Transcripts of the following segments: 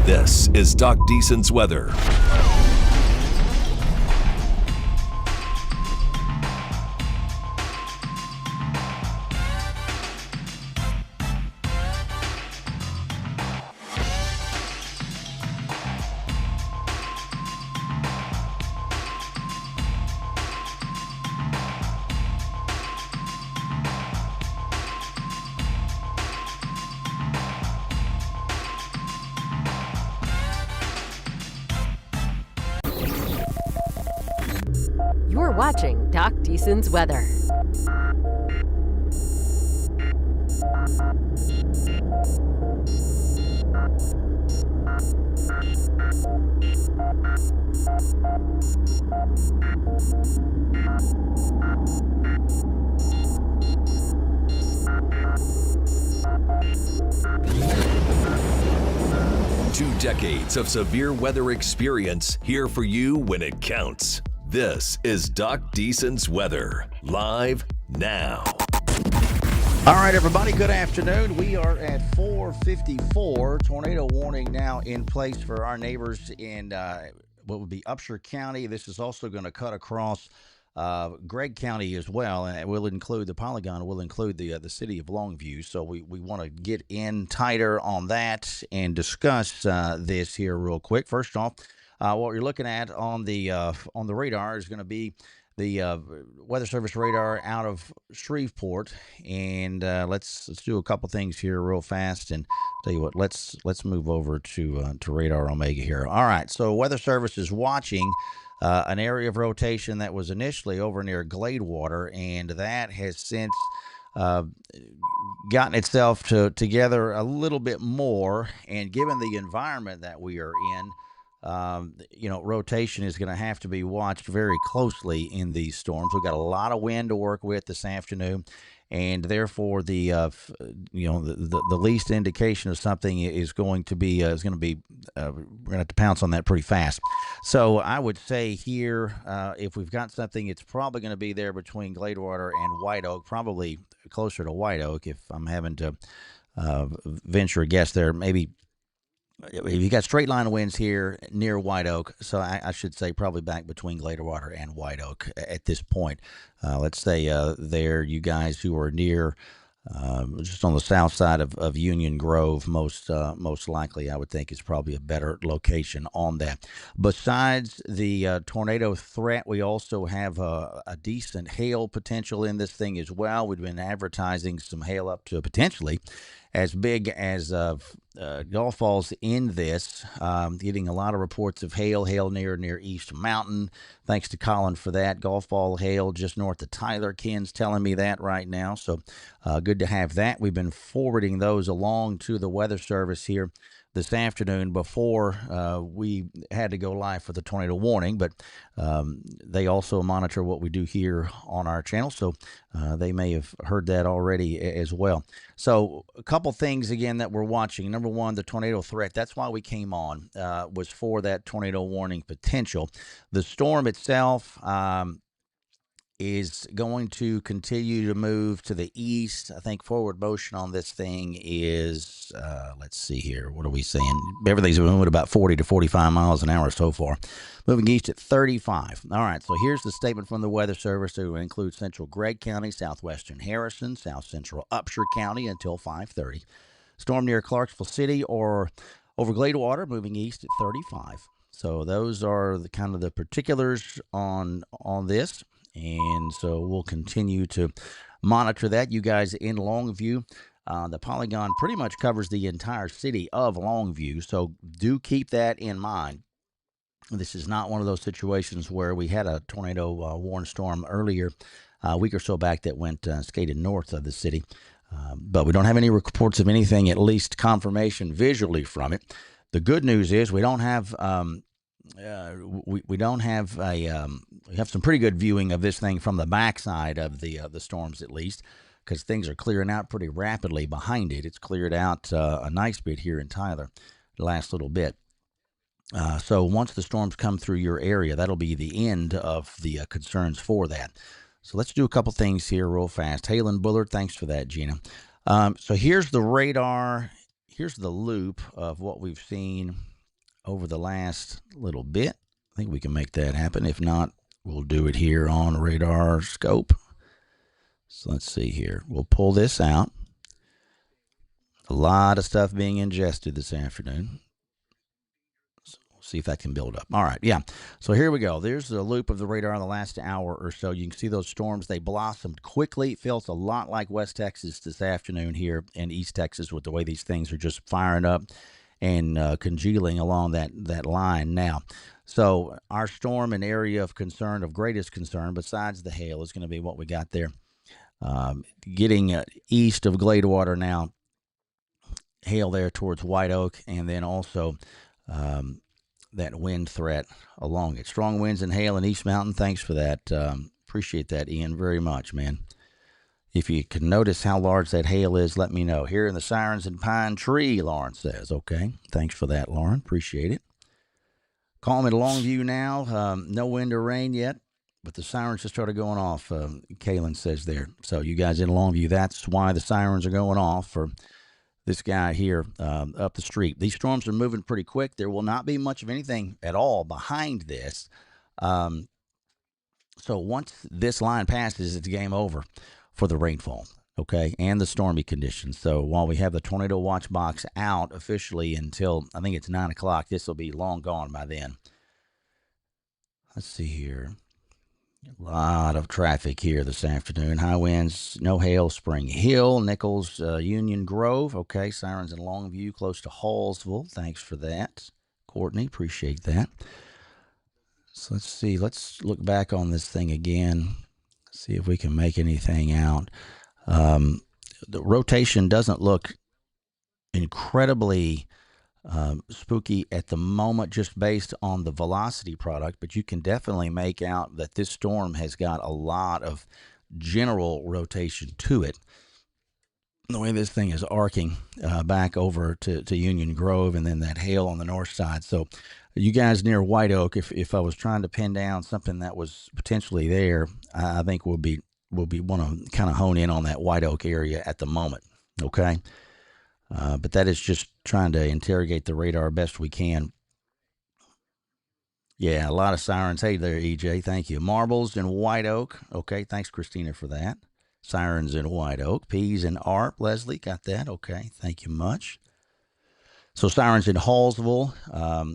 This is Doc Deason's weather. 'You're watching Doc Deason's weather. Two decades of severe weather experience here for you when it counts. This is Doc Deason's weather, live now. All right, everybody, good afternoon. We are at 4:54. Tornado warning now in place for our neighbors in what would be Upshur County. This is also going to cut across Gregg County as well, and it will include the polygon, will include the city of Longview. So we want to get in tighter on that and discuss this here real quick. First off, what you're looking at on the radar is going to be the Weather Service radar out of Shreveport, and let's do a couple things here real fast. And tell you what, let's move over to Radar Omega here. All right, so Weather Service is watching an area of rotation that was initially over near Gladewater, and that has since gotten itself together a little bit more. And given the environment that we are in, rotation is going to have to be watched very closely in these storms. We've got a lot of wind to work with this afternoon, and therefore the least indication of something is going to be we're going to have to pounce on that pretty fast. So I would say here, if we've got something, it's probably going to be there between Gladewater and White Oak, probably closer to White Oak if I'm having to venture a guess there. Maybe you got straight line winds here near White Oak, so I should say probably back between Gladewater and White Oak at this point. Let's say there, you guys who are near just on the south side of Union Grove, most likely, I would think, is probably a better location on that. Besides the tornado threat, we also have a decent hail potential in this thing as well. We've been advertising some hail up to potentially as big as Gulf Falls in this, getting a lot of reports of hail near East Mountain. Thanks to Colin for that. Gulf Fall hail just north of Tyler. Ken's telling me that right now, so good to have that. We've been forwarding those along to the Weather Service here this afternoon before we had to go live for the tornado warning, but they also monitor what we do here on our channel, so they may have heard that already as well. So a couple things again that we're watching. Number one, the tornado threat. That's why we came on, was for that tornado warning potential. The storm itself is going to continue to move to the east. I think forward motion on this thing is, let's see here, what are we saying? Everything's moving at about 40 to 45 miles an hour so far. Moving east at 35. All right, so here's the statement from the Weather Service. It will include central Gregg County, southwestern Harrison, south central Upshur County until 5:30. Storm near Clarksville City or over Gladewater, moving east at 35. So those are the kind of the particulars on this. And so we'll continue to monitor that. You guys in Longview, the polygon pretty much covers the entire city of Longview, so do keep that in mind. This is not one of those situations where we had a tornado warned storm earlier, a week or so back, that went skated north of the city. But we don't have any reports of anything, at least confirmation visually from it. The good news is we don't have we have some pretty good viewing of this thing from the backside of the storms, at least, because things are clearing out pretty rapidly behind it. It's cleared out a nice bit here in Tyler the last little bit. So once the storms come through your area, that'll be the end of the concerns for that. So let's do a couple things here real fast. Halen Bullard, thanks for that, Gina. So here's the radar here's the loop of what we've seen over the last little bit. I think we can make that happen. If not, we'll do it here on radar scope. So let's see here. We'll pull this out. A lot of stuff being ingested this afternoon. So we'll see if that can build up. All right, yeah. So here we go. There's the loop of the radar in the last hour or so. You can see those storms. They blossomed quickly. It feels a lot like West Texas this afternoon here in East Texas with the way these things are just firing up and congealing along that line now. So our storm and area of concern, of greatest concern, besides the hail, is going to be what we got there. Getting east of Gladewater now, hail there towards White Oak, and then also that wind threat along it. Strong winds and hail in East Mountain. Thanks for that. Appreciate that, Ian, very much, man. If you can notice how large that hail is, let me know. Here in the Sirens and Pine Tree, Lauren says. Okay, thanks for that, Lauren. Appreciate it. Calm at Longview now. No wind or rain yet, but the sirens just started going off, Kaylin says there. So you guys in Longview, that's why the sirens are going off for this guy here up the street. These storms are moving pretty quick. There will not be much of anything at all behind this. So once this line passes, it's game over for the rainfall, okay, and the stormy conditions. So while we have the tornado watch box out officially until, I think it's 9 o'clock, this will be long gone by then. Let's see here. A lot of traffic here this afternoon. High winds, no hail, Spring Hill, Nichols, Union Grove. Okay, sirens in Longview, close to Hallsville. Thanks for that, Courtney. Appreciate that. So let's see. Let's look back on this thing again. See if we can make anything out. The rotation doesn't look incredibly spooky at the moment just based on the velocity product, but you can definitely make out that this storm has got a lot of general rotation to it. The way this thing is arcing back over to Union Grove and then that hail on the north side. So you guys near White Oak, if I was trying to pin down something that was potentially there, I think we'll be want to kind of hone in on that White Oak area at the moment, okay? But that is just trying to interrogate the radar best we can. Yeah, a lot of sirens. Hey there, EJ. Thank you. Marbles in White Oak. Okay, thanks, Christina, for that. Sirens in White Oak. Peas in ARP. Leslie, got that. Okay, thank you much. So sirens in Hallsville,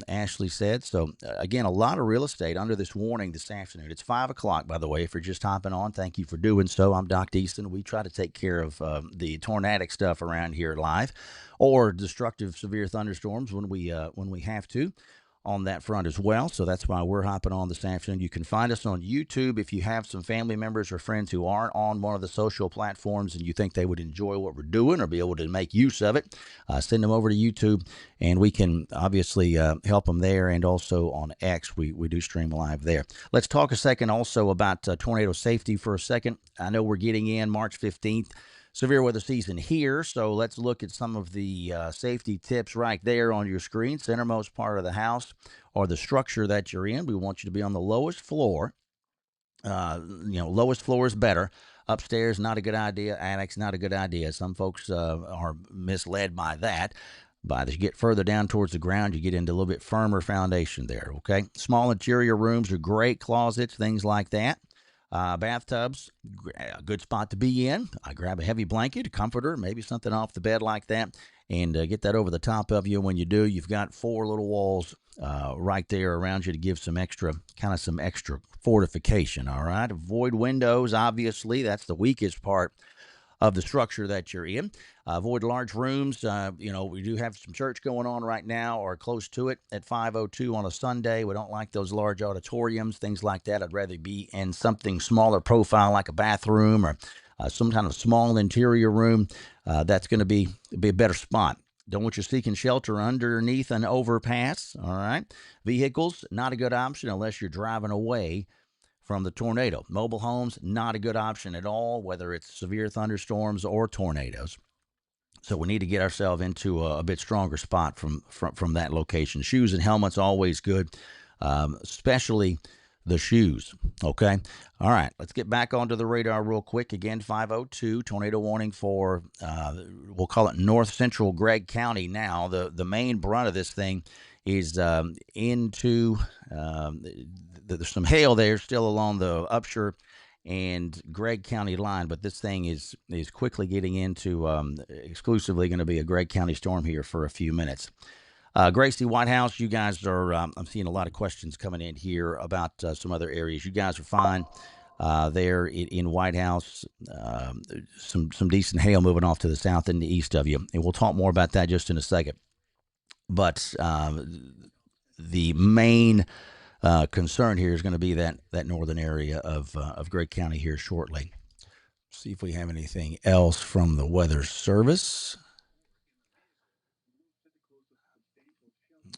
Ashley said. So, again, a lot of real estate under this warning this afternoon. It's 5 o'clock, by the way, if you're just hopping on. Thank you for doing so. I'm Doc Deason. We try to take care of the tornadic stuff around here live or destructive severe thunderstorms when we have to on that front as well. So that's why we're hopping on this afternoon. You can find us on YouTube if you have some family members or friends who aren't on one of the social platforms and you think they would enjoy what we're doing or be able to make use of it. Send them over to YouTube, and we can obviously help them there. And also on X, we do stream live there. Let's talk a second also about tornado safety for a second. I know we're getting in March 15th. Severe weather season here, so let's look at some of the safety tips right there on your screen. Centermost part of the house or the structure that you're in, we want you to be on the lowest floor. Lowest floor is better. Upstairs, not a good idea. Attics, not a good idea. Some folks are misled by that. But as you get further down towards the ground, you get into a little bit firmer foundation there, okay? Small interior rooms are great. Closets, things like that. Bathtubs, a good spot to be in. I grab a heavy blanket, a comforter, maybe something off the bed like that, and get that over the top of you. When you do, you've got 4 little walls right there around you to give some extra fortification, all right? Avoid windows, obviously. That's the weakest part of the structure that you're in. Avoid large rooms. We do have some church going on right now or close to it at 5:02 on a Sunday. We don't like those large auditoriums, things like that. I'd rather be in something smaller profile like a bathroom or some kind of small interior room. That's going to be a better spot. Don't want you seeking shelter underneath an overpass, all right? Vehicles, not a good option unless you're driving away from the tornado. Mobile homes, not a good option at all, whether it's severe thunderstorms or tornadoes. So we need to get ourselves into a bit stronger spot from that location. Shoes and helmets, always good, especially the shoes. Okay. All right. Let's get back onto the radar real quick. Again, 502 tornado warning for, we'll call it north central Gregg County now. The main brunt of this thing is into, there's some hail there still along the Upshur and Gregg County line, but this thing is quickly getting into exclusively going to be a Gregg County storm here for a few minutes. Gracie, White House, you guys are, I'm seeing a lot of questions coming in here about some other areas. You guys are fine there in White House. Some decent hail moving off to the south and the east of you. And we'll talk more about that just in a second. But the main concern here is going to be that northern area of Gregg County here shortly. See if we have anything else from the Weather Service.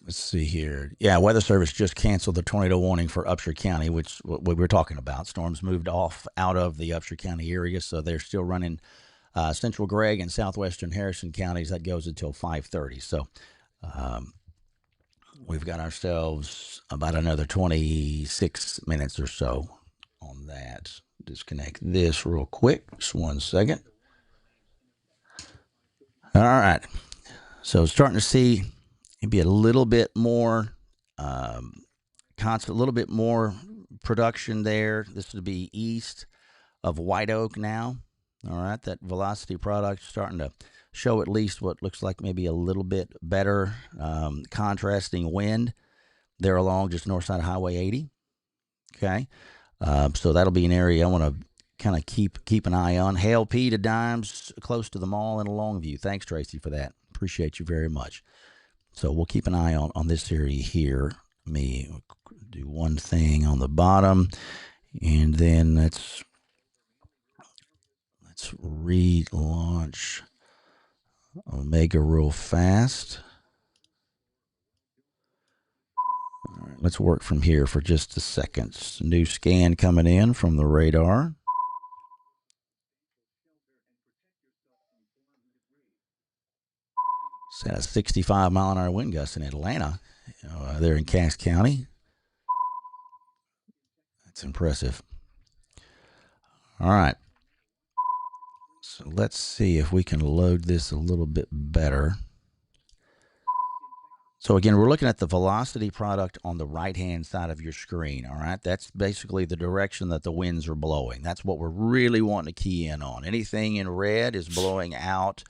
Let's see here. Yeah, Weather Service just canceled the tornado warning for Upshur County, which we were talking about. Storms moved out of the Upshur County area, so they're still running central Gregg and southwestern Harrison counties. That goes until 5:30. So we've got ourselves about another 26 minutes or so on that. Disconnect this real quick. Just one second. All right. So starting to see maybe a little bit more a little bit more production there. This would be east of White Oak now. All right, that velocity product starting to show at least what looks like maybe a little bit better contrasting wind there along just north side of Highway 80. Okay, so that'll be an area I want to kind of keep an eye on. Hail P to Dimes close to the mall in Longview. Thanks, Tracy, for that. Appreciate you very much. So we'll keep an eye on this area here. Let me do one thing on the bottom, and then let's relaunch Omega real fast. All right, let's work from here for just a second. New scan coming in from the radar. It's at a 65 mile an hour wind gust in Atlanta, there in Cass County. That's impressive. All right. So let's see if we can load this a little bit better. So again, we're looking at the velocity product on the right-hand side of your screen, all right? That's basically the direction that the winds are blowing. That's what we're really wanting to key in on. Anything in red is blowing out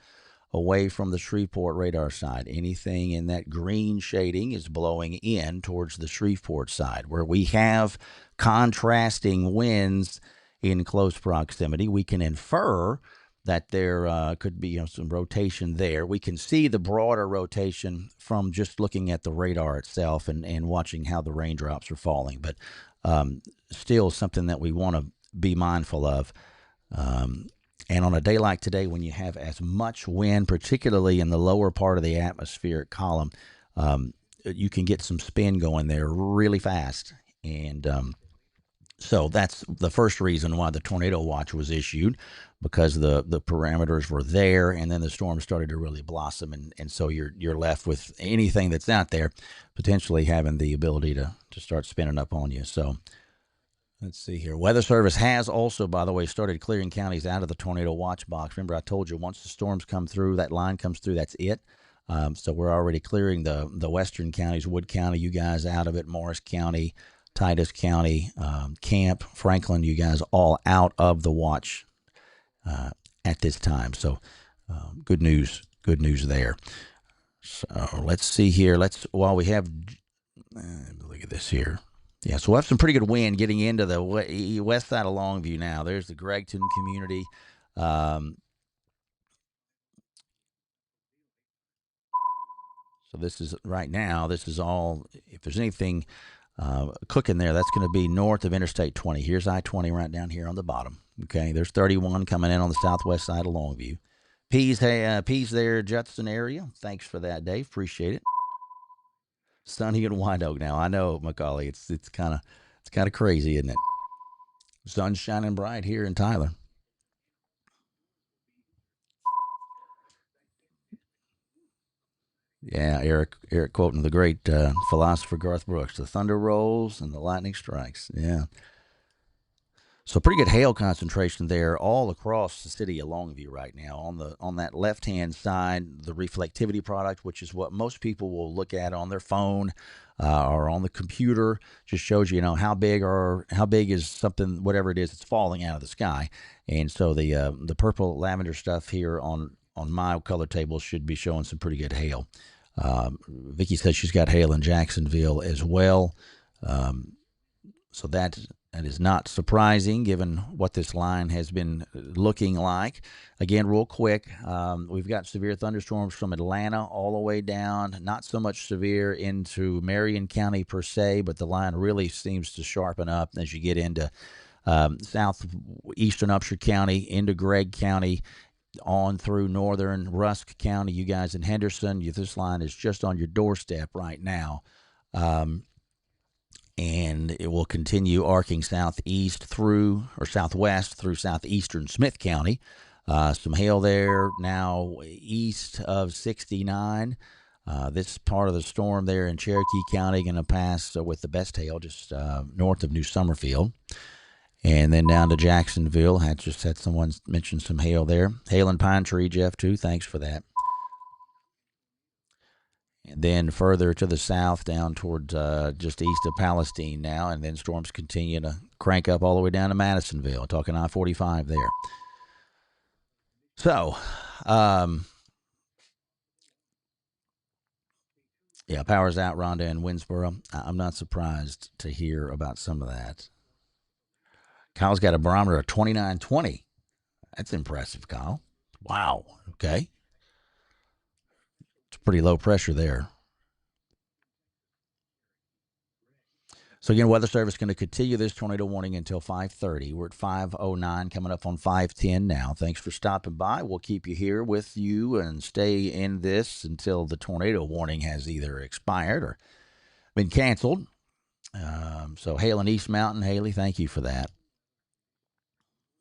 away from the Shreveport radar side. Anything in that green shading is blowing in towards the Shreveport side. Where we have contrasting winds in close proximity, we can infer that there could be some rotation there. We can see the broader rotation from just looking at the radar itself and watching how the raindrops are falling. But still something that we want to be mindful of. And on a day like today, when you have as much wind, particularly in the lower part of the atmospheric column, you can get some spin going there really fast. And so that's the first reason why the tornado watch was issued, because the parameters were there, and then the storm started to really blossom, and so you're left with anything that's out there potentially having the ability to start spinning up on you. So let's see here. Weather Service has also, by the way, started clearing counties out of the tornado watch box. Remember, I told you once the storms come through, that line comes through, that's it. So we're already clearing the western counties, Wood County, you guys out of it, Morris County, Titus County, Camp, Franklin, you guys all out of the watch at this time. So good news there. So let's see here. While we have, look at this here. Yeah, so we'll have some pretty good wind getting into the west side of Longview now. There's the Gregton community. So this is right now, this is all, if there's anything cooking there, that's going to be north of Interstate 20. Here's I-20 right down here on the bottom. Okay, there's 31 coming in on the southwest side of Longview. Peas there, Judson area. Thanks for that, Dave. Appreciate it. Sunny and White Oak now. I know, Macaulay. It's kind of crazy, isn't it? Sun's shining bright here in Tyler. Yeah, Eric quoting the great philosopher Garth Brooks: "The thunder rolls and the lightning strikes." Yeah. So pretty good hail concentration there all across the city of Longview right now. On that left hand side, the reflectivity product, which is what most people will look at on their phone or on the computer, just shows you, how big is something, whatever it is, that's falling out of the sky. And so the purple lavender stuff here on my color table should be showing some pretty good hail. Vicky says she's got hail in Jacksonville as well. So that is not surprising given what this line has been looking like. Again, real quick, we've got severe thunderstorms from Atlanta all the way down. Not so much severe into Marion County per se, but the line really seems to sharpen up as you get into southeastern Upshur County, into Gregg County, on through northern Rusk County. You guys in Henderson, this line is just on your doorstep right now. And it will continue arcing southwest through southeastern Smith County. Some hail there now east of 69. This part of the storm there in Cherokee County going to pass with the best hail just north of New Summerfield. And then down to Jacksonville. Just had someone mention some hail there. Hail in Pine Tree, Jeff, too. Thanks for that. And then further to the south, down towards just east of Palestine now, and then storms continue to crank up all the way down to Madisonville. Talking I-45 there. So, yeah, power's out, Rhonda and Winsboro. I'm not surprised to hear about some of that. Kyle's got a barometer of 2920. That's impressive, Kyle. Wow. Okay. It's pretty low pressure there. So again, Weather Service going to continue this tornado warning until 5:30. We're at 5:09, coming up on 5:10 now. Thanks for stopping by. We'll keep you here with you and stay in this until the tornado warning has either expired or been canceled. So hail in East Mountain, Haley, thank you for that.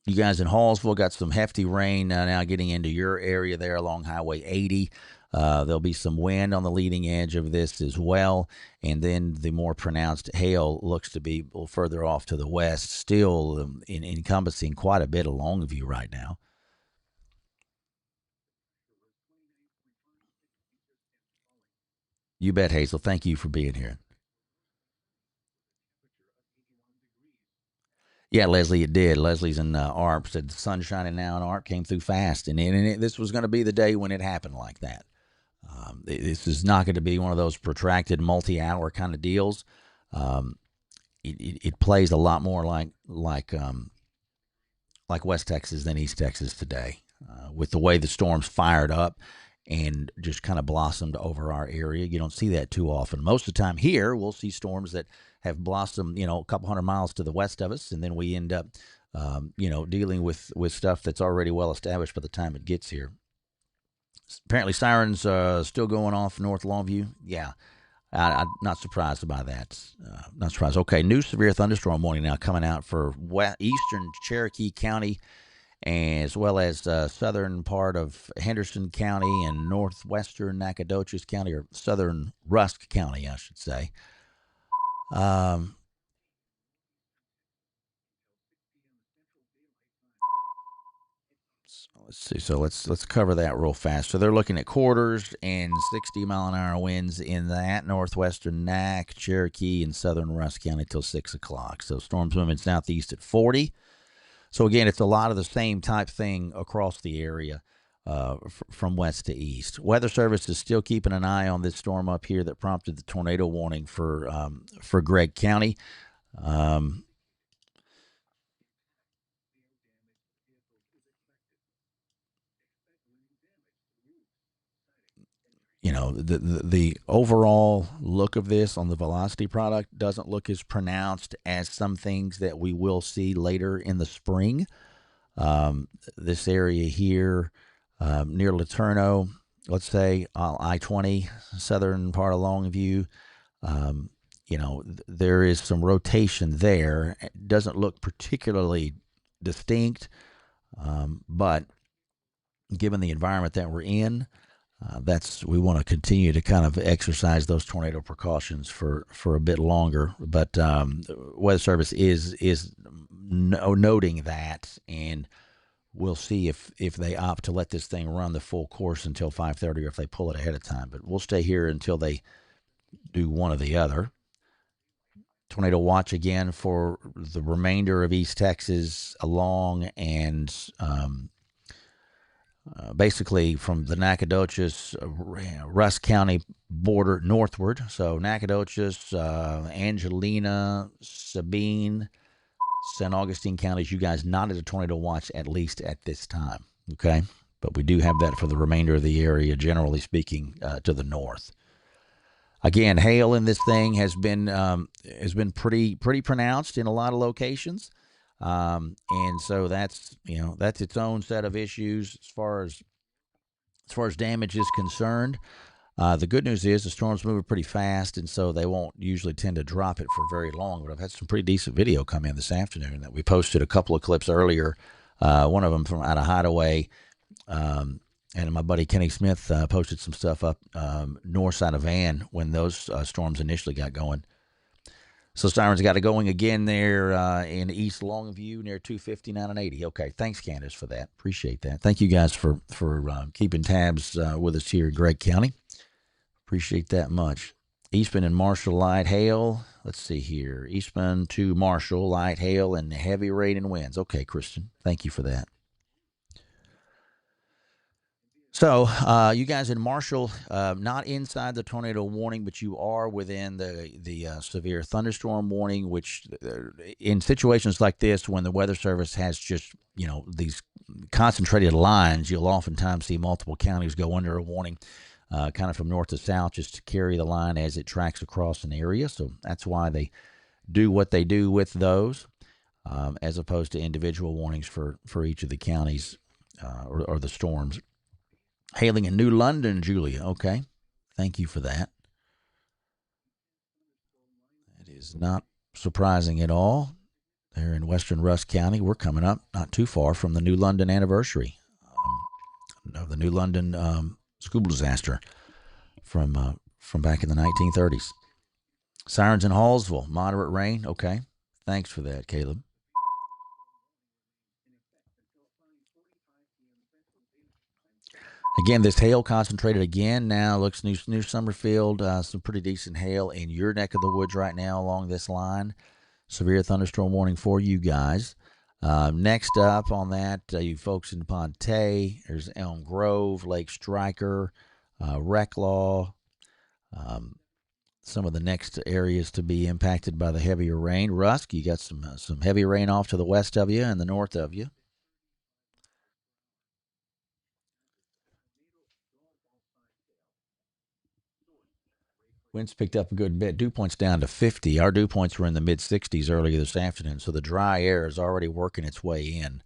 You guys in Hallsville got some hefty rain now getting into your area there along Highway 80. There'll be some wind on the leading edge of this as well. And then the more pronounced hail looks to be a little further off to the west, still encompassing quite a bit of Longview right now. You bet, Hazel. Thank you for being here. Yeah, Leslie, it did. Leslie's in ARP, said the sun's shining now, and ARP came through fast. This was going to be the day when it happened like that. This is not going to be one of those protracted multi-hour kind of deals. It plays a lot more like West Texas than East Texas today, with the way the storms fired up and just kind of blossomed over our area. You don't see that too often. Most of the time here, we'll see storms that have blossomed, a couple hundred miles to the west of us, and then we end up, dealing with stuff that's already well established by the time it gets here. Apparently, sirens still going off North Longview. Yeah, I'm not surprised by that. Not surprised. Okay, new severe thunderstorm warning now coming out for eastern Cherokee County, as well as southern part of Henderson County and northwestern Nacogdoches County, or southern Rusk County, I should say. Let's see. So let's cover that real fast. So they're looking at quarters and 60-mile-an-hour winds in that northwestern Nac, Cherokee, and southern Rusk County till 6 o'clock. So storms moving southeast at 40. So again, it's a lot of the same type thing across the area, from west to east. Weather Service is still keeping an eye on this storm up here that prompted the tornado warning for Gregg County. The overall look of this on the velocity product doesn't look as pronounced as some things that we will see later in the spring. This area here, near Laterno, let's say I-20, southern part of Longview, there is some rotation there. It doesn't look particularly distinct, but given the environment that we're in, we want to continue to kind of exercise those tornado precautions for a bit longer. But Weather Service is noting that, and we'll see if they opt to let this thing run the full course until 5:30, or if they pull it ahead of time. But we'll stay here until they do one or the other. Tornado watch again for the remainder of East Texas along and basically from the Nacogdoches, Rusk County border northward. So Nacogdoches, Angelina, Sabine, St. Augustine counties, you guys not at a tornado watch at least at this time, okay? But we do have that for the remainder of the area, generally speaking, to the north. Again, hail in this thing has been pretty pronounced in a lot of locations. And so that's its own set of issues as far as damage is concerned. The good news is the storm's moving pretty fast, and so they won't usually tend to drop it for very long. But I've had some pretty decent video come in this afternoon that we posted a couple of clips earlier. One of them from out of Hideaway, and my buddy Kenny Smith posted some stuff up north side of Van when those storms initially got going. So sirens got it going again there in East Longview near 259 and 80. Okay, thanks, Candace, for that. Appreciate that. Thank you guys for keeping tabs with us here in Gregg County. Appreciate that much. Eastman and Marshall, light hail. Let's see here. Eastman to Marshall, light hail and heavy rain and winds. Okay, Kristen, thank you for that. So you guys in Marshall, not inside the tornado warning, but you are within the severe thunderstorm warning, which in situations like this, when the Weather Service has just, these concentrated lines, you'll oftentimes see multiple counties go under a warning kind of from north to south just to carry the line as it tracks across an area. So that's why they do what they do with those, as opposed to individual warnings for each of the counties or the storms. Hailing in New London, Julia. Okay. Thank you for that. It is not surprising at all. There in western Rusk County, we're coming up not too far from the New London anniversary of the New London school disaster from back in the 1930s. Sirens in Hallsville, moderate rain. Okay. Thanks for that, Caleb. Again, this hail concentrated again. Now looks New Summerfield, some pretty decent hail in your neck of the woods right now along this line. Severe thunderstorm warning for you guys. Next up on that, you folks in Ponte, there's Elm Grove, Lake Striker, Recklaw. Some of the next areas to be impacted by the heavier rain. Rusk, you got some heavy rain off to the west of you and the north of you. Winds picked up a good bit. Dew points down to 50. Our dew points were in the mid-60s earlier this afternoon, so the dry air is already working its way in.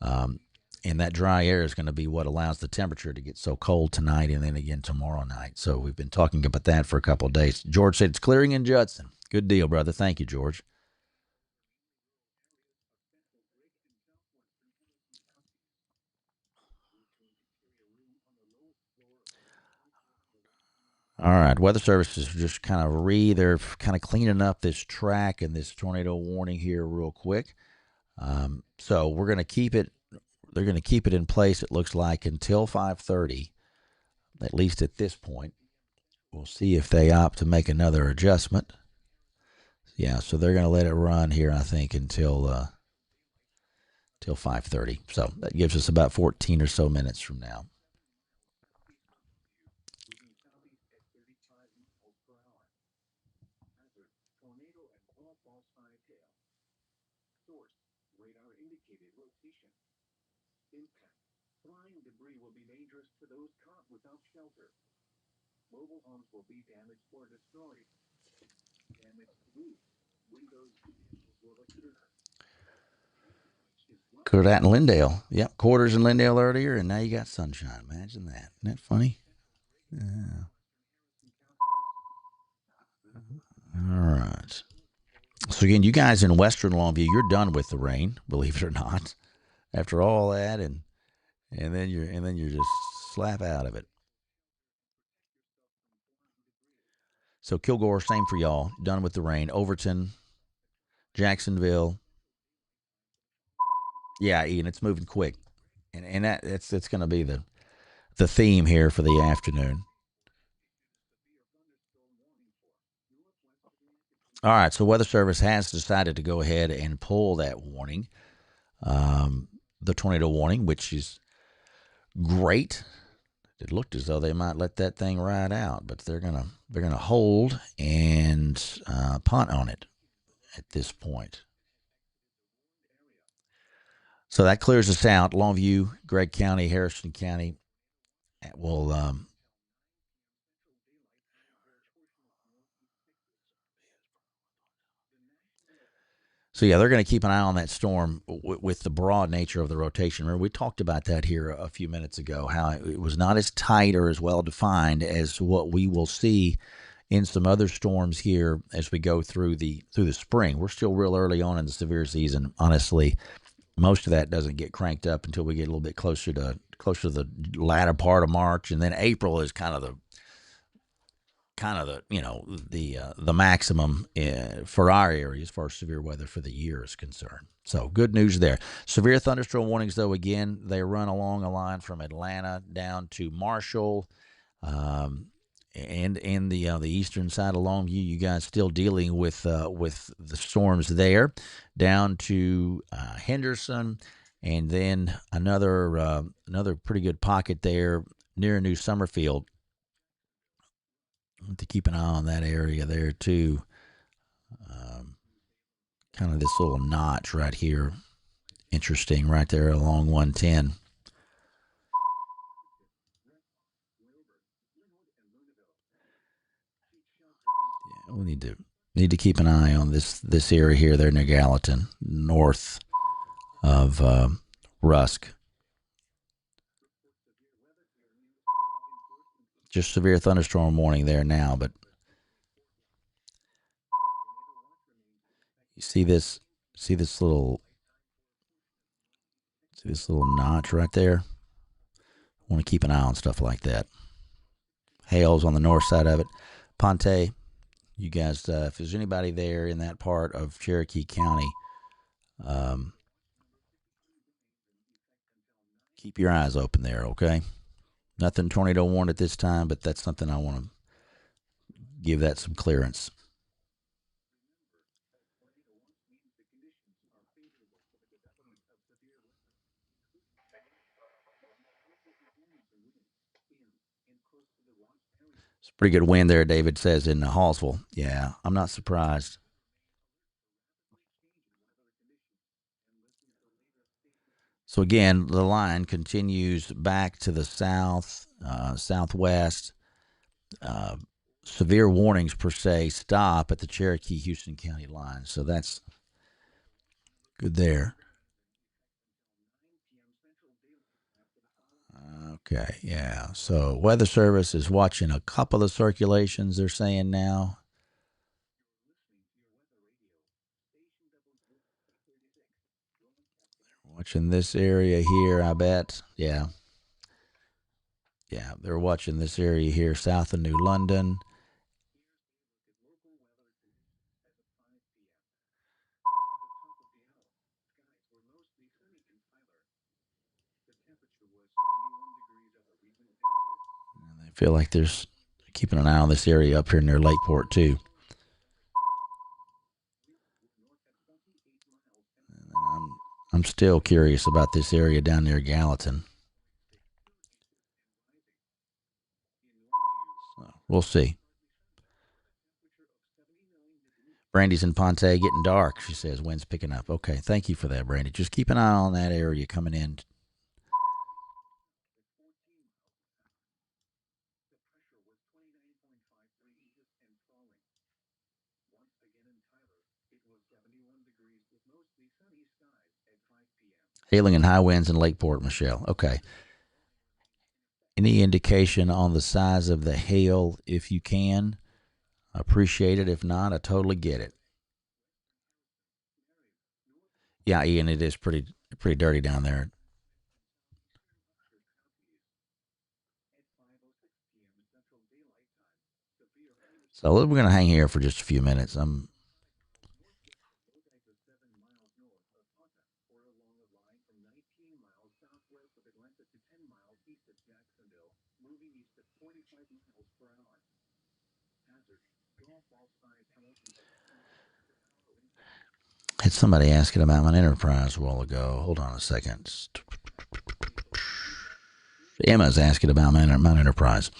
And that dry air is going to be what allows the temperature to get so cold tonight and then again tomorrow night. So we've been talking about that for a couple of days. George said it's clearing in Judson. Good deal, brother. Thank you, George. All right, Weather Service is just they're kind of cleaning up this track and this tornado warning here real quick. So we're going to keep it. They're going to keep it in place, it looks like, until 5:30, at least at this point. We'll see if they opt to make another adjustment. Yeah, so they're going to let it run here, I think, until 5:30. So that gives us about 14 or so minutes from now. Mobile homes will be damaged or destroyed. Damaged roofs, windows, will occur. Could have that in Lindale. Yep, quarters in Lindale earlier, and now you got sunshine. Imagine that. Isn't that funny? Yeah. All right. So again, you guys in Western Longview, you're done with the rain, believe it or not. After all that, and then you're just slap out of it. So Kilgore, same for y'all. Done with the rain. Overton, Jacksonville. Yeah, Ian, it's moving quick, and that's going to be the theme here for the afternoon. All right, so Weather Service has decided to go ahead and pull that warning, the tornado warning, which is great. It looked as though they might let that thing ride out, but they're gonna hold and punt on it at this point. So that clears us out. Longview, Gregg County, Harrison County will. So yeah, they're going to keep an eye on that storm with the broad nature of the rotation. Remember, we talked about that here a few minutes ago. How it was not as tight or as well defined as what we will see in some other storms here as we go through the spring. We're still real early on in the severe season. Honestly, most of that doesn't get cranked up until we get a little bit closer to the latter part of March, and then April is kind of the the maximum for our area as far as severe weather for the year is concerned. So good news there. Severe thunderstorm warnings, though, again, they run along a line from Atlanta down to Marshall, and in the eastern side of Longview. You guys still dealing with the storms there, down to Henderson, and then another pretty good pocket there near New Summerfield. To keep an eye on that area there too. Kind of this little notch right here, interesting right there along 110. Yeah, we need to keep an eye on this area here there near Gallatin, north of Rusk. Just severe thunderstorm warning there now, but you see this little notch right there. I want to keep an eye on stuff like that. Hail's on the north side of it. Ponte, you guys, if there's anybody there in that part of Cherokee County, keep your eyes open there, okay? Nothing tornado warned at this time, but that's something I want to give that some clearance. It's a pretty good wind there, David says, in Hallsville. Yeah, I'm not surprised. So again, the line continues back to the south, southwest. Severe warnings per se stop at the Cherokee-Houston County line, so that's good there. Okay, yeah. So Weather Service is watching a couple of circulations, they're saying now. Watching this area here, I bet. Yeah. Yeah, they're watching this area here south of New London. And they feel like there's keeping an eye on this area up here near Lakeport too. And I'm still curious about this area down near Gallatin. So we'll see. Brandy's in Ponte, getting dark, she says. Wind's picking up. Okay, thank you for that, Brandy. Just keep an eye on that area coming in. Hailing and high winds in Lakeport, Michelle. Okay. Any indication on the size of the hail, if you can? Appreciate it. If not, I totally get it. Yeah, Ian, it is pretty dirty down there. So we're going to hang here for just a few minutes. Had somebody asking about my enterprise a while ago. Hold on a second. Emma's asking about Mount Enterprise.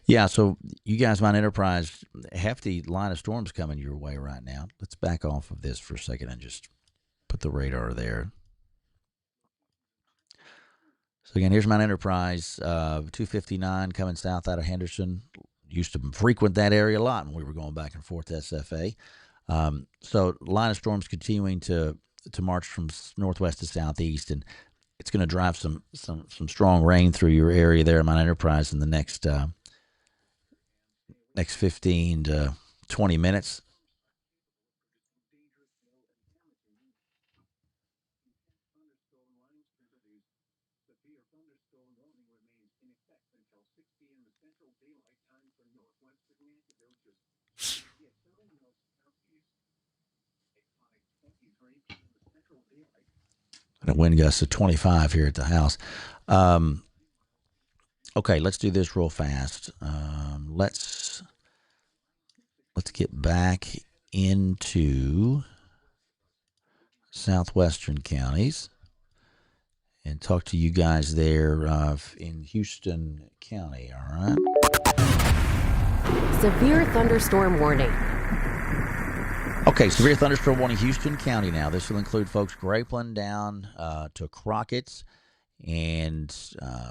Yeah, so you guys, Mount Enterprise, hefty line of storms coming your way right now. Let's back off of this for a second and just put the radar there. So again, here's Mount Enterprise, 259 coming south out of Henderson. Used to frequent that area a lot when we were going back and forth to SFA. So line of storms continuing to march from northwest to southeast, and it's going to drive some strong rain through your area there, Mount Enterprise, in the next 15 to 20 minutes. And a wind gust of 25 here at the house. Okay, let's do this real fast. Let's get back into southwestern counties and talk to you guys there in Houston County, all right? Severe thunderstorm warning. Okay, severe thunderstorm warning, Houston County now. This will include folks Grapeland down to Crockett's, and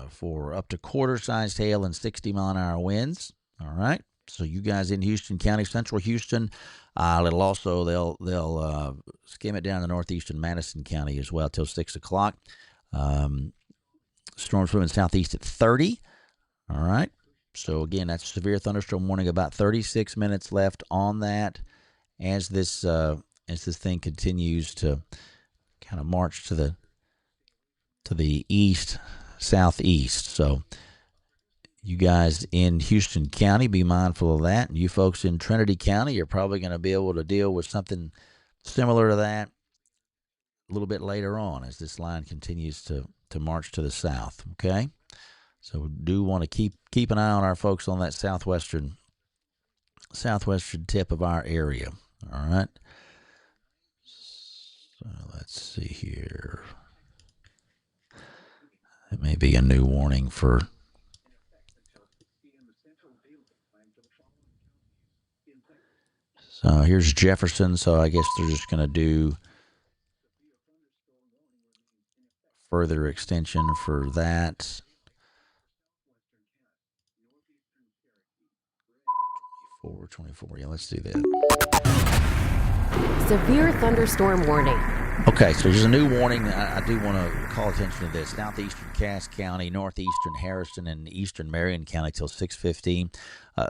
for up to quarter-sized hail and 60-mile-an-hour winds. All right, so you guys in Houston County, Central Houston, it'll also they'll skim it down to northeastern Madison County as well till 6 o'clock. Storms moving southeast at 30. All right, so again, that's severe thunderstorm warning. About 36 minutes left on that as this thing continues to kind of march to the east, southeast. So you guys in Houston County, be mindful of that. And you folks in Trinity County, you're probably going to be able to deal with something similar to that a little bit later on as this line continues to march to the south. Okay, so we do want to keep an eye on our folks on that southwestern tip of our area. All right. So let's see here. It may be a new warning for so here's Jefferson. So I guess they're just going to do further extension for that. 24. Yeah, let's do that. Severe thunderstorm warning. Okay, so there's a new warning. I do want to call attention to this. Southeastern Cass County, northeastern Harrison, and eastern Marion County till 6:15.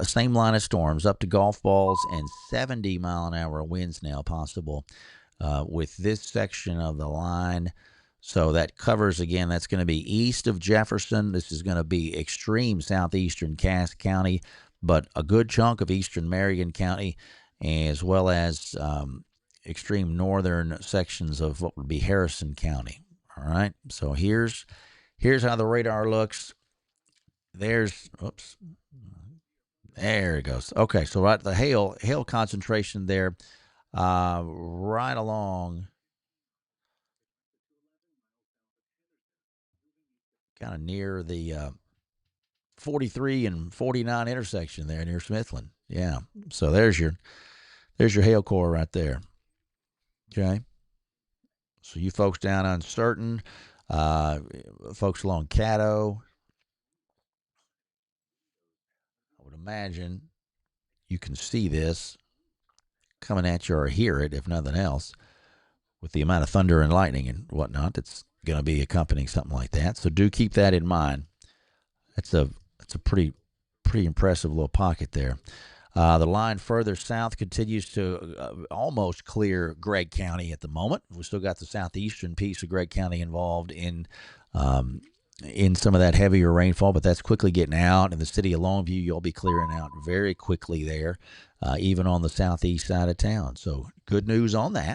Same line of storms, up to golf balls and 70-mile-an-hour winds now possible with this section of the line. So that covers, again, that's going to be east of Jefferson. This is going to be extreme southeastern Cass County, but a good chunk of eastern Marion County, as well as extreme northern sections of what would be Harrison County. All right, so here's how the radar looks. There it goes. Okay, so right, the hail concentration there, right along, kind of near the 43 and 49 intersection there near Smithland. Yeah, so there's your hail core right there. Okay, so you folks down on Certain, folks along Caddo, I would imagine you can see this coming at you or hear it, if nothing else, with the amount of thunder and lightning and whatnot that's going to be accompanying something like that. So do keep that in mind. That's a pretty impressive little pocket there. The line further south continues to almost clear Gregg County at the moment. We still got the southeastern piece of Gregg County involved in in some of that heavier rainfall, but that's quickly getting out. In the city of Longview, you'll be clearing out very quickly there, even on the southeast side of town. So good news on that.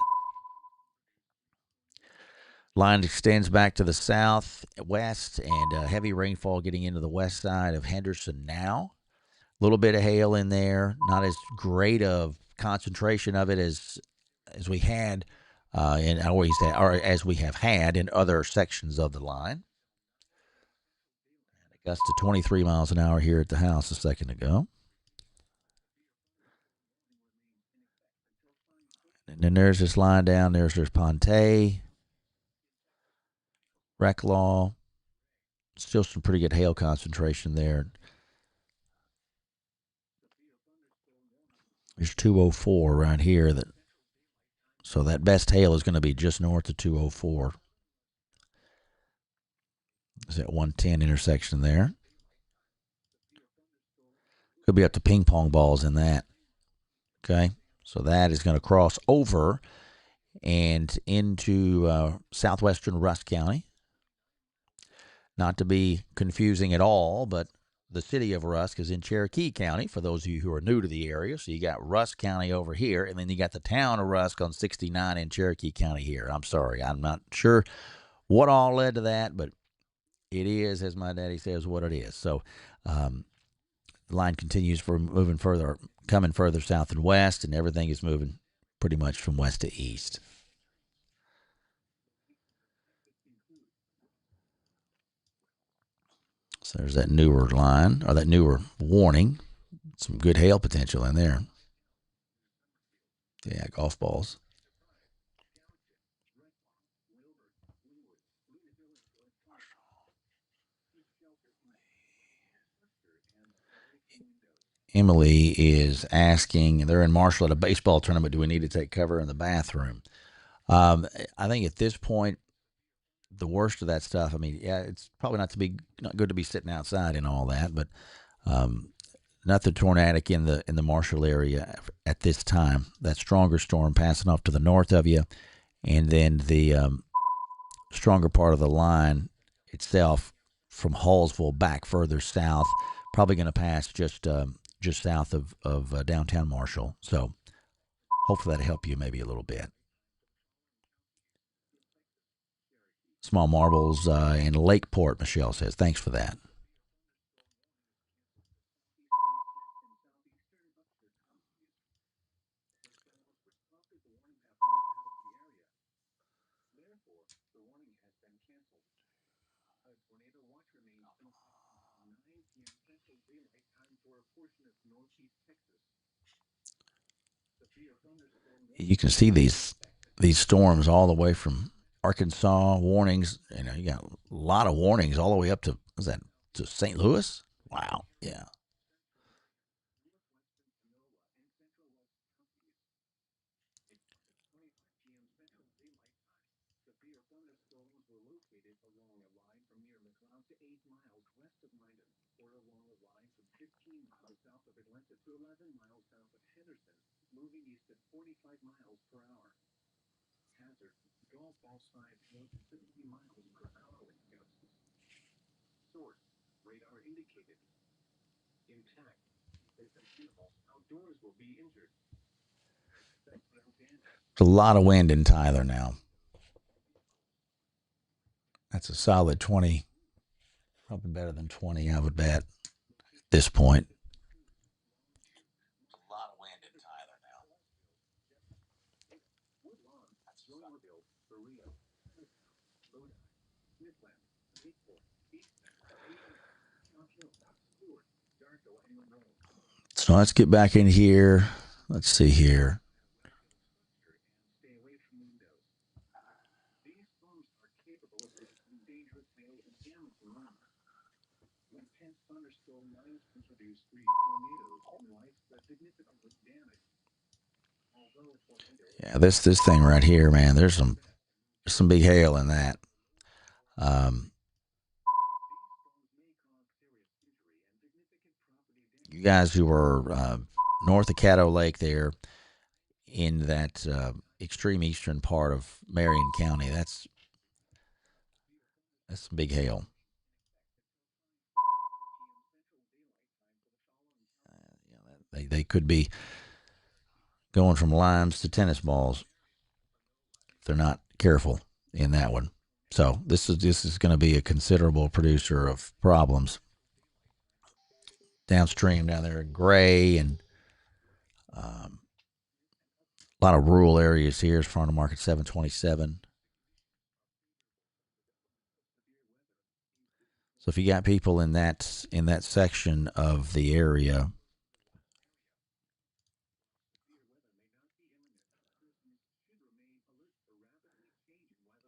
Line extends back to the southwest, and heavy rainfall getting into the west side of Henderson now. A little bit of hail in there, not as great of concentration of it as we had in always or as we have had in other sections of the line. Gust to 23 miles an hour here at the house a second ago. And then there's this line down. There's Ponte, Reclaw. Still some pretty good hail concentration there. There's 204 right here. So that best hail is going to be just north of 204. Is that 110 intersection there? Could be up to ping pong balls in that. Okay, so that is going to cross over and into southwestern Rusk County. Not to be confusing at all, but the city of Rusk is in Cherokee County, for those of you who are new to the area. So you got Rusk County over here, and then you got the town of Rusk on 69 in Cherokee County here. I'm sorry, I'm not sure what all led to that, but it is, as my daddy says, what it is. So the line continues for moving further, coming further south and west, and everything is moving pretty much from west to east. So there's that newer line, or that newer warning. Some good hail potential in there. Yeah, golf balls. Emily is asking, they're in Marshall at a baseball tournament. Do we need to take cover in the bathroom? I think at this point, the worst of that stuff, I mean, yeah, it's probably not good to be sitting outside and all that, but nothing tornadic in the Marshall area at this time. That stronger storm passing off to the north of you, and then the stronger part of the line itself from Hallsville back further south, probably going to pass just south of downtown Marshall. So hopefully that'll help you maybe a little bit. Small marbles in Lakeport, Michelle says. Thanks for that. You can see these storms all the way from Arkansas. Warnings, you got a lot of warnings all the way up to to St. Louis? Wow, yeah. It's a lot of wind in Tyler now. That's a solid 20, probably better than 20, I would bet, at this point. A lot of wind in Tyler now. So let's get back in here. Let's see here. Yeah, this thing right here, man. There's some big hail in that. You guys who are north of Caddo Lake there in that extreme eastern part of Marion County, that's some big hail. They could be going from limes to tennis balls if they're not careful in that one. So this is going to be a considerable producer of problems downstream down there in Gray and a lot of rural areas here. Is Farm to Market 727. So if you got people in that section of the area,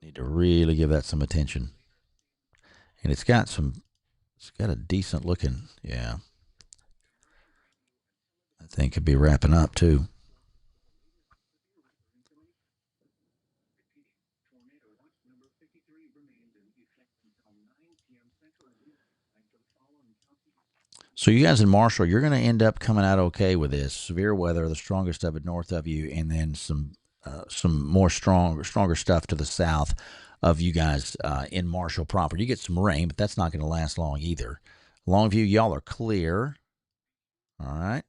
need to really give that some attention. And it's got a decent looking, yeah. I think could be wrapping up too. So you guys in Marshall, you're going to end up coming out okay with this. Severe weather, the strongest of it north of you, and then some more stronger stuff to the south of you guys in Marshall proper. You get some rain, but that's not going to last long either. Longview, y'all are clear. All right.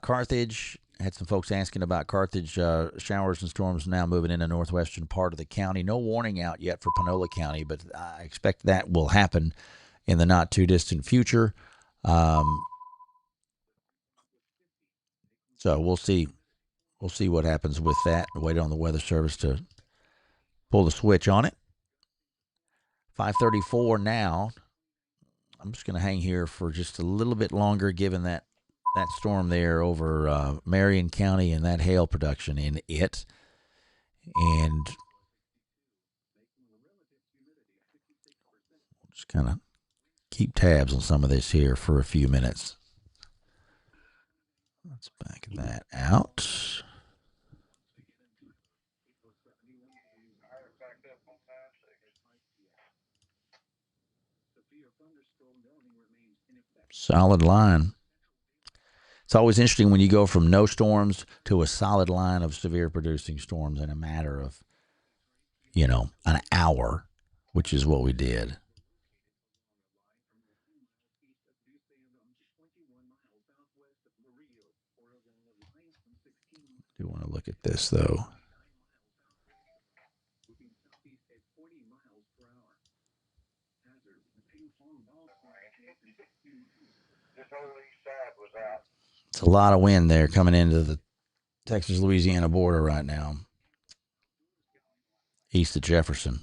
Carthage, had some folks asking about Carthage. Showers and storms now moving in the northwestern part of the county. No warning out yet for Panola County, but I expect that will happen in the not too distant future. So we'll see. We'll see what happens with that. Wait on the Weather Service to pull the switch on it. 5:34 now. I'm just going to hang here for just a little bit longer, given that storm there over Marion County and that hail production in it. And just kind of keep tabs on some of this here for a few minutes. Let's back that out. Solid line. It's always interesting when you go from no storms to a solid line of severe producing storms in a matter of, an hour, which is what we did. I do want to look at this, though. It's a lot of wind there coming into the Texas-Louisiana border right now, east of Jefferson.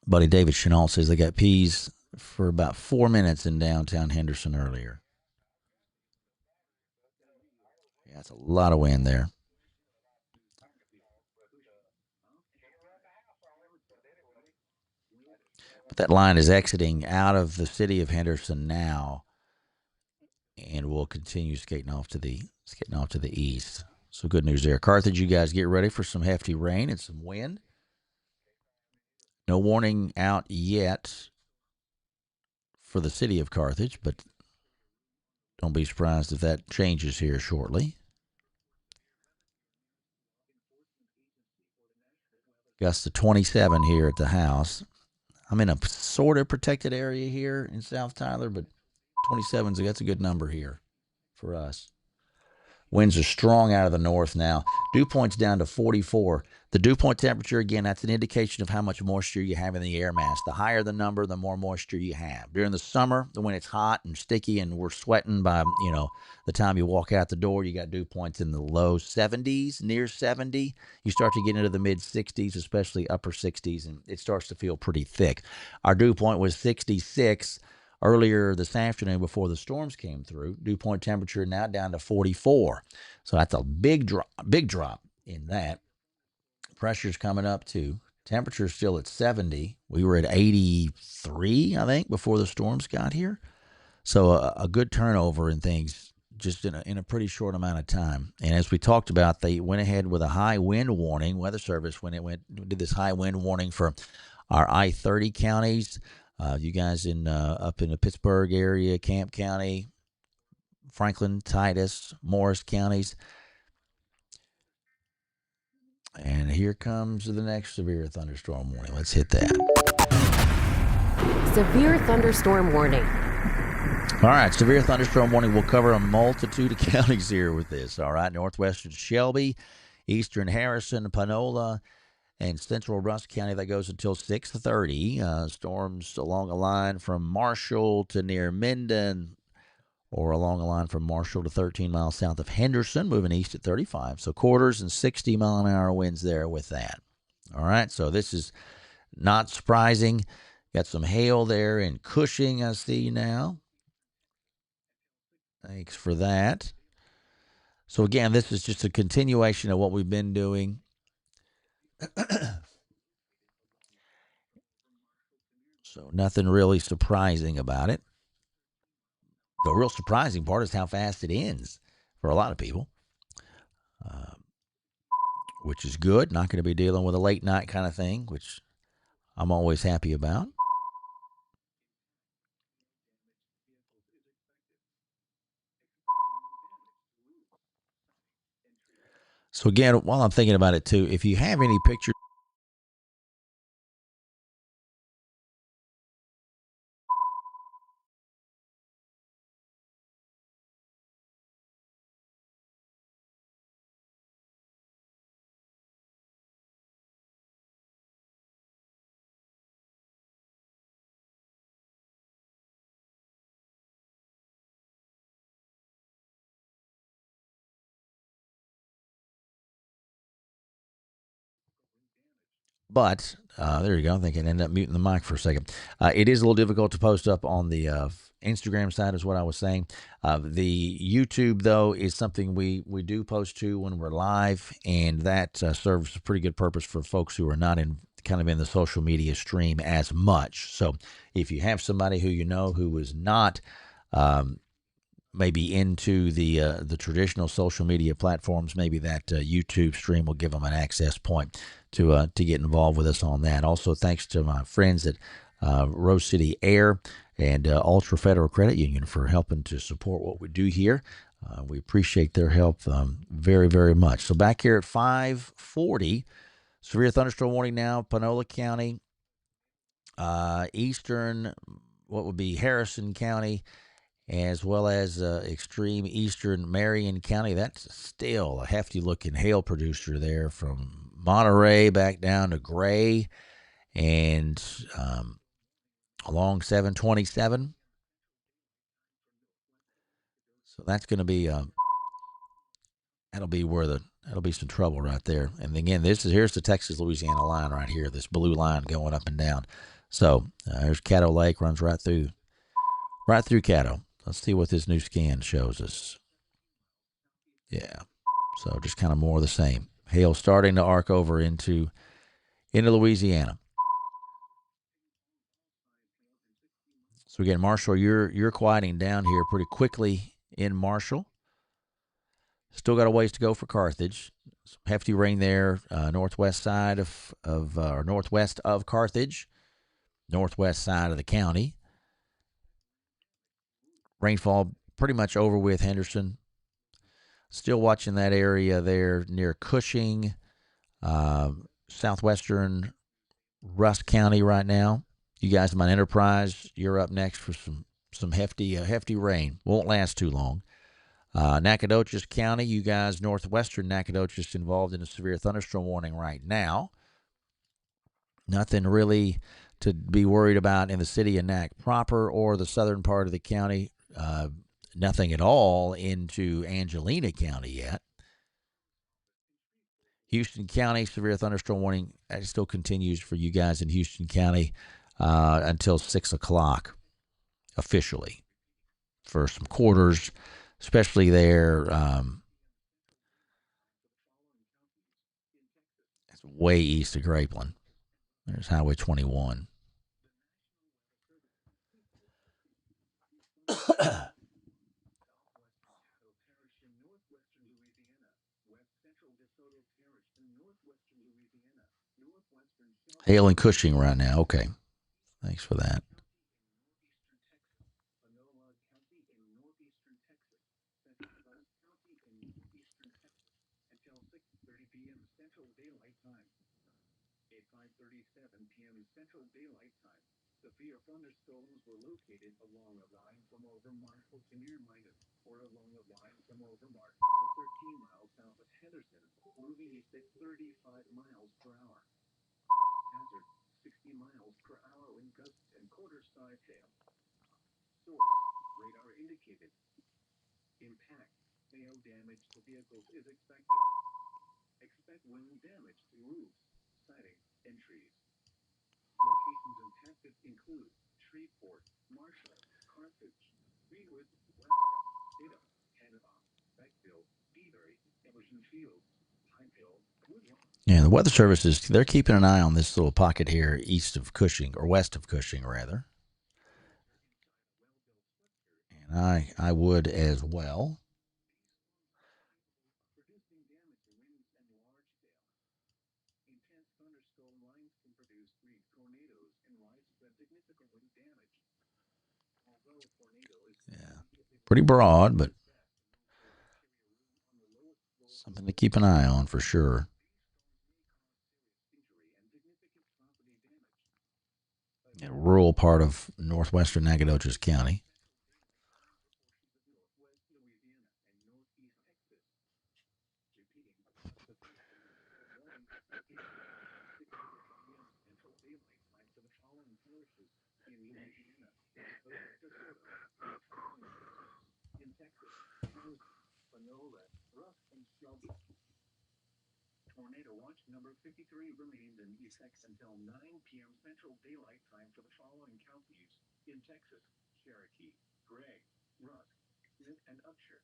Buddy David Chenault says they got peas for about 4 minutes in downtown Henderson earlier. Yeah, it's a lot of wind there. But that line is exiting out of the city of Henderson now, and will continue skating off to the east. So good news there. Carthage, you guys get ready for some hefty rain and some wind. No warning out yet for the city of Carthage, but don't be surprised if that changes here shortly. Gust to 27 here at the house. I'm in a sort of protected area here in South Tyler, but 27's that's a good number here for us. Winds are strong out of the north now. Dew point's down to 44. The dew point temperature, again, that's an indication of how much moisture you have in the air mass. The higher the number, the more moisture you have. During the summer, when it's hot and sticky and we're sweating by, the time you walk out the door, you got dew points in the low 70s, near 70. You start to get into the mid 60s, especially upper 60s, and it starts to feel pretty thick. Our dew point was 66 earlier this afternoon before the storms came through. Dew point temperature now down to 44. So that's a big drop in that. Pressure's coming up too. Temperature's still at 70. We were at 83, I think, before the storms got here. So a good turnover in things just in a pretty short amount of time. And as we talked about, they went ahead with a high wind warning. Weather Service did this high wind warning for our I-30 counties. You guys up in the Pittsburgh area, Camp County, Franklin, Titus, Morris counties. And here comes the next severe thunderstorm warning. Let's hit that. Severe thunderstorm warning. All right, severe thunderstorm warning. We'll cover a multitude of counties here with this. All right, northwestern Shelby, eastern Harrison, Panola, and central Rusk County. That goes until 6:30. Storms along a line from Marshall to near Minden, or along a line from Marshall to 13 miles south of Henderson, moving east at 35. So quarters and 60-mile-an-hour winds there with that. All right, so this is not surprising. Got some hail there in Cushing, I see now. Thanks for that. So again, this is just a continuation of what we've been doing. So nothing really surprising about it. The real surprising part is how fast it ends for a lot of people, uh, which is good. Not going to be dealing with a late night kind of thing, which I'm always happy about. So again, while I'm thinking about it too, if you have any pictures, but there you go. I think I ended up muting the mic for a second. It is a little difficult to post up on the Instagram side, is what I was saying. The YouTube, though, is something we do post to when we're live, and that serves a pretty good purpose for folks who are not in the social media stream as much. So if you have somebody who you know who is not maybe into the traditional social media platforms, maybe that YouTube stream will give them an access point to get involved with us on that. Also, thanks to my friends at Rose City Air and Ultra Federal Credit Union for helping to support what we do here. We appreciate their help very, very much. So back here at 5:40, severe thunderstorm warning now, Panola County, eastern, what would be Harrison County, as well as extreme eastern Marion County. That's still a hefty looking hail producer there from Monterey back down to Gray and along 727. So that's going to be that'll be some trouble right there. And again, here's the Texas Louisiana line right here, this blue line going up and down. So there's Caddo Lake, runs right through Caddo. Let's see what this new scan shows us. Yeah. So just kind of more of the same. Hail starting to arc over into Louisiana. So again, Marshall, you're quieting down here pretty quickly in Marshall. Still got a ways to go for Carthage. Some hefty rain there, northwest side or northwest of Carthage, northwest side of the county. Rainfall pretty much over with Henderson. Still watching that area there near Cushing, southwestern Rusk County right now. You guys in my Enterprise, you're up next for some hefty rain. Won't last too long. Nacogdoches County, you guys northwestern Nacogdoches involved in a severe thunderstorm warning right now. Nothing really to be worried about in the city of Nac proper or the southern part of the county. Nothing at all into Angelina County yet. Houston County, severe thunderstorm warning. That still continues for you guys in Houston County until 6 o'clock officially for some quarters, especially there. It's way east of Grapeland. There's Highway 21. Hail and Cushing right now. Okay. Thanks for that. 5:37 p.m. Central Daylight Time, severe thunderstorms were located along a line from Overmark to near Minot, or along a line from Overmark to 13 miles south of Henderson, moving east at 35 miles per hour. Hazard, 60 miles per hour wind gusts and quarter-size hail. Source, radar indicated. Impact, hail damage to vehicles is expected. Expect wind damage to roofs, siding, and trees. Locations impacted include Shreveport, Marshall, Carthage, Greenwood, Alaska, Ditto, Hannibal, Beckville, Beavery, Emerson Fields, Pineville, Woodlawn. Yeah, the Weather Service they're keeping an eye on this little pocket here east of Cushing, or west of Cushing, rather. And I would as well. Producing damage to winds and large hail. Intense thunderstorm lines can produce brief tornadoes and widespread significant wind damage. Although a tornado is Pretty broad, but something to keep an eye on for sure. A rural part of northwestern Nacogdoches County. Tornado watch number 53 remains in effect until 9 p.m. Central Daylight Time for the following counties in Texas: Cherokee, Gregg, Rusk, Smith, and Upshur.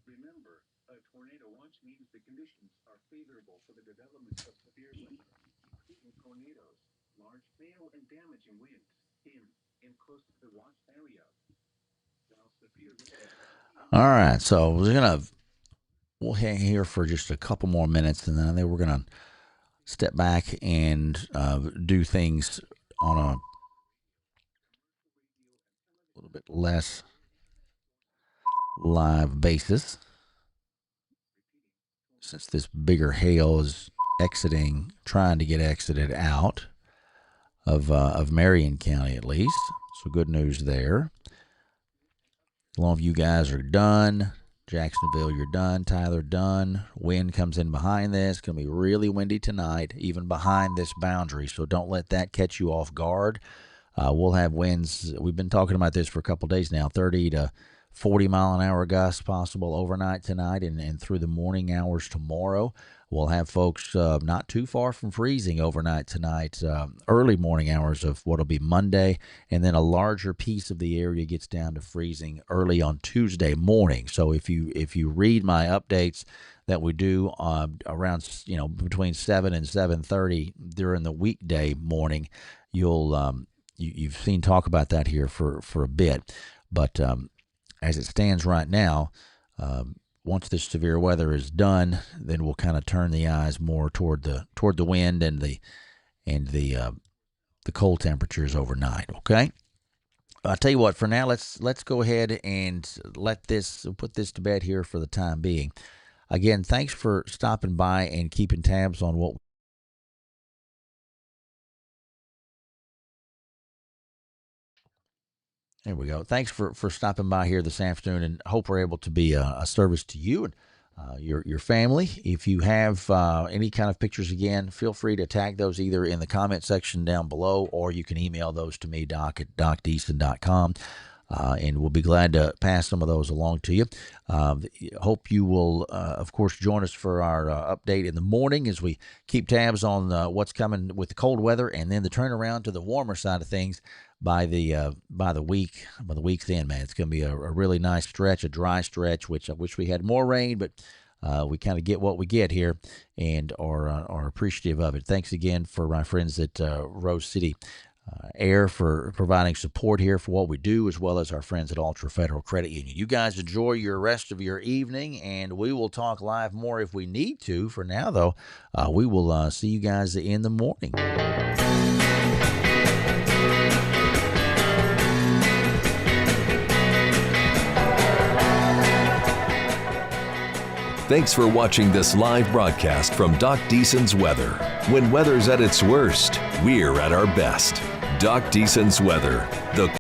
Remember, a tornado watch means the conditions are favorable for the development of severe weather, including tornadoes, large hail, and damaging winds in close to the watch area. While severe weather. All right, so we'll hang here for just a couple more minutes, and then I think we're going to step back and do things on a little bit less live basis, since this bigger hail is trying to get exited out of Marion County at least. So good news there. A lot of you guys are done. Jacksonville, you're done. Tyler, done. Wind comes in behind this. It's going to be really windy tonight, even behind this boundary. So don't let that catch you off guard. We'll have winds. We've been talking about this for a couple of days now. 30 to 40 mile an hour gusts possible overnight tonight and through the morning hours tomorrow. We'll have folks not too far from freezing overnight tonight, early morning hours of what'll be Monday, and then a larger piece of the area gets down to freezing early on Tuesday morning. So if you read my updates that we do around between 7 and 7:30 during the weekday morning, you've seen talk about that here for a bit, but as it stands right now. Once this severe weather is done, then we'll kind of turn the eyes more toward the wind and the cold temperatures overnight. Okay, I'll tell you what. For now, let's go ahead and put this to bed here for the time being. Again, thanks for stopping by and keeping tabs on what. There we go. Thanks for stopping by here this afternoon, and hope we're able to be a service to you and your family. If you have any kind of pictures, again, feel free to tag those either in the comment section down below, or you can email those to me, doc@docdeason.com. And we'll be glad to pass some of those along to you. Hope you will, of course, join us for our update in the morning as we keep tabs on what's coming with the cold weather, and then the turnaround to the warmer side of things by the week's end. Man, it's going to be a really nice stretch, a dry stretch, which I wish we had more rain, but we kind of get what we get here and are appreciative of it. Thanks again for my friends at Rose City Air for providing support here for what we do, as well as our friends at Ultra Federal Credit Union. You guys enjoy your rest of your evening, and we will talk live more if we need to. For now, though, we will see you guys in the morning. Thanks for watching this live broadcast from Doc Deason's Weather. When weather's at its worst, we're at our best. Doc Deason's Weather, the